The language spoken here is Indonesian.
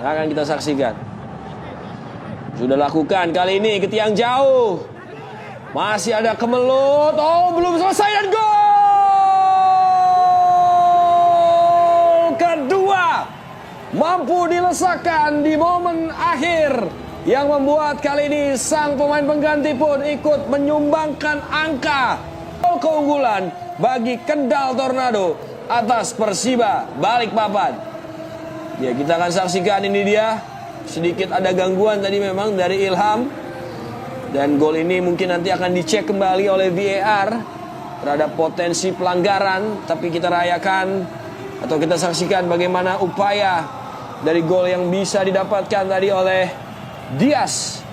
akan kita saksikan. Sudah lakukan kali ini ke tiang jauh. Masih ada Kemelut. Oh, belum selesai dan gol kedua. Mampu dilesakan di momen akhir yang membuat kali ini sang pemain pengganti pun ikut menyumbangkan angka gol keunggulan bagi Kendal Tornado atas Persiba Balikpapan. Ya, kita akan saksikan ini dia. Sedikit ada gangguan tadi memang dari Ilham. Dan gol ini mungkin nanti akan dicek kembali oleh VAR terhadap potensi pelanggaran. Tapi kita rayakan atau kita saksikan bagaimana upaya dari gol yang bisa didapatkan tadi oleh Dias.